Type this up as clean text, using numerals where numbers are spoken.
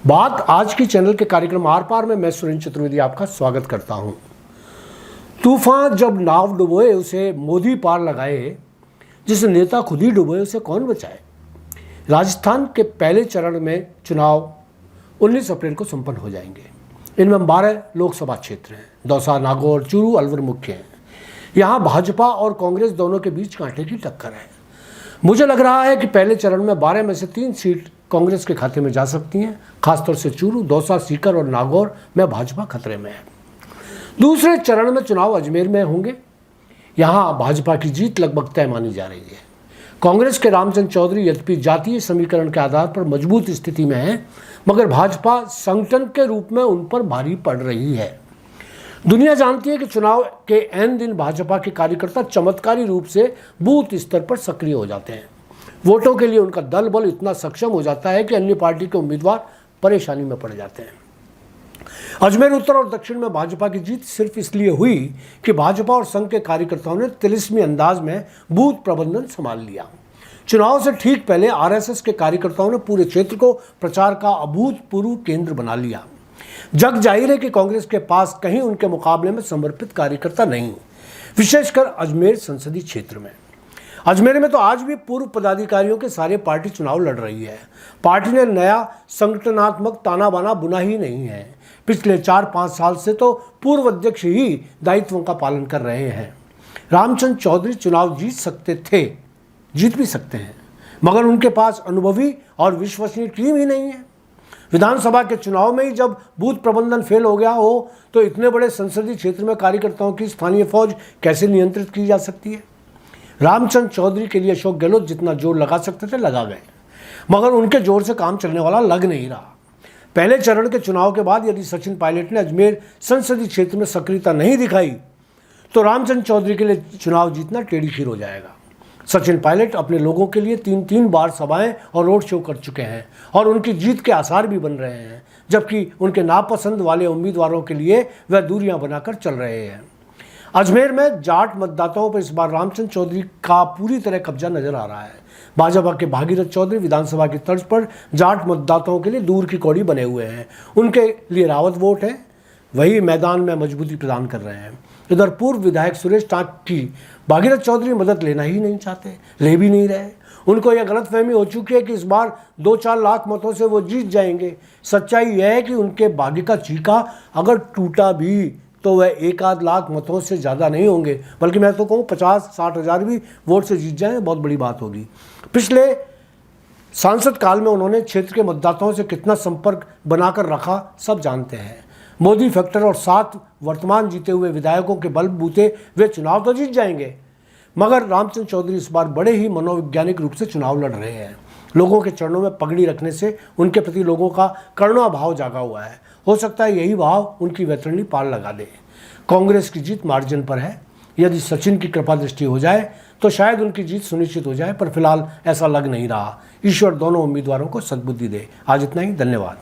बात आज की चैनल के कार्यक्रम आर पार में मैं सुरेंद्र चतुर्वेदी आपका स्वागत करता हूं। तूफान जब नाव डुबोए उसे मोदी पार लगाए, जिस नेता खुद ही डुबोए उसे कौन बचाए। राजस्थान के पहले चरण में चुनाव 19 अप्रैल को संपन्न हो जाएंगे। इनमें 12 लोकसभा क्षेत्र हैं। दौसा, नागौर, चूरू, अलवर मुख्य हैं। यहाँ भाजपा और कांग्रेस दोनों के बीच कांटे की टक्कर है। मुझे लग रहा है कि पहले चरण में 12 में से 3 सीट कांग्रेस के खाते में जा सकती हैं। खासतौर से चूरू, दौसा, सीकर और नागौर में भाजपा खतरे में है। दूसरे चरण में चुनाव अजमेर में होंगे। यहाँ भाजपा की जीत लगभग तय मानी जा रही है। कांग्रेस के रामचंद्र चौधरी यद्यपि जातीय समीकरण के आधार पर मजबूत स्थिति में है, मगर भाजपा संगठन के रूप में उन पर भारी पड़ रही है। दुनिया जानती है कि चुनाव के ऐन दिन भाजपा के कार्यकर्ता चमत्कारी रूप से बूथ स्तर पर सक्रिय हो जाते हैं। वोटों के लिए उनका दल बल इतना सक्षम हो जाता है कि अन्य पार्टी के उम्मीदवार परेशानी में पड़ जाते हैं। अजमेर उत्तर और दक्षिण में भाजपा की जीत सिर्फ इसलिए हुई कि भाजपा और संघ के कार्यकर्ताओं ने तिलिस्मी अंदाज में बूथ प्रबंधन संभाल लिया। चुनाव से ठीक पहले आरएसएस के कार्यकर्ताओं ने पूरे क्षेत्र को प्रचार का अभूतपूर्व केंद्र बना लिया। जग जाहिर है कि कांग्रेस के पास कहीं उनके मुकाबले में समर्पित कार्यकर्ता नहीं, विशेषकर अजमेर संसदीय क्षेत्र में। अजमेर में तो आज भी पूर्व पदाधिकारियों के सारे पार्टी चुनाव लड़ रही है। पार्टी ने नया संगठनात्मक ताना बाना बुना ही नहीं है। पिछले 4-5 साल से तो पूर्व अध्यक्ष ही दायित्वों का पालन कर रहे हैं। रामचंद्र चौधरी चुनाव जीत सकते थे, जीत भी सकते हैं, मगर उनके पास अनुभवी और विश्वसनीय टीम ही नहीं है। विधानसभा के चुनाव में ही जब बूथ प्रबंधन फेल हो गया हो तो इतने बड़े संसदीय क्षेत्र में कार्यकर्ताओं की स्थानीय फौज कैसे नियंत्रित की जा सकती है। रामचंद्र चौधरी के लिए अशोक गहलोत जितना जोर लगा सकते थे लगा गए, मगर उनके जोर से काम चलने वाला लग नहीं रहा। पहले चरण के चुनाव के बाद यदि सचिन पायलट ने अजमेर संसदीय क्षेत्र में सक्रियता नहीं दिखाई तो रामचंद्र चौधरी के लिए चुनाव जीतना टेढ़ी खीर हो जाएगा। सचिन पायलट अपने लोगों के लिए 3 बार सभाएं और रोड शो कर चुके हैं और उनकी जीत के आसार भी बन रहे हैं, जबकि उनके नापसंद वाले उम्मीदवारों के लिए वह दूरियां बनाकर चल रहे हैं। अजमेर में जाट मतदाताओं पर इस बार रामचंद्र चौधरी का पूरी तरह कब्जा नजर आ रहा है। भाजपा के भागीरथ चौधरी विधानसभा की तर्ज पर जाट मतदाताओं के लिए दूर की कौड़ी बने हुए हैं। उनके लिए रावत वोट है, वही मैदान में मजबूती प्रदान कर रहे हैं। इधर पूर्व विधायक सुरेश टांक की भागीरथ चौधरी मदद लेना ही नहीं चाहते, ले भी नहीं रहे। उनको यह गलतफहमी हो चुकी है कि इस बार 2-4 लाख मतों से वो जीत जाएंगे। सच्चाई यह है कि उनके भाग्य का चीका अगर टूटा भी तो वह 1-8 लाख मतों से ज़्यादा नहीं होंगे, बल्कि मैं तो कहूँ 50-60 हज़ार भी वोट से जीत जाएं, बहुत बड़ी बात होगी। पिछले सांसद काल में उन्होंने क्षेत्र के मतदाताओं से कितना संपर्क बनाकर रखा सब जानते हैं। मोदी फैक्टर और 7 वर्तमान जीते हुए विधायकों के बलबूते वे चुनाव तो जीत जाएंगे, मगर रामचंद्र चौधरी इस बार बड़े ही मनोवैज्ञानिक रूप से चुनाव लड़ रहे हैं। लोगों के चरणों में पगड़ी रखने से उनके प्रति लोगों का करुणा भाव जागा हुआ है। हो सकता है यही भाव उनकी वैतरणी पार लगा दे। कांग्रेस की जीत मार्जिन पर है। यदि सचिन की कृपा दृष्टि हो जाए तो शायद उनकी जीत सुनिश्चित हो जाए, पर फिलहाल ऐसा लग नहीं रहा। ईश्वर दोनों उम्मीदवारों को सद्बुद्धि दे। आज इतना ही, धन्यवाद।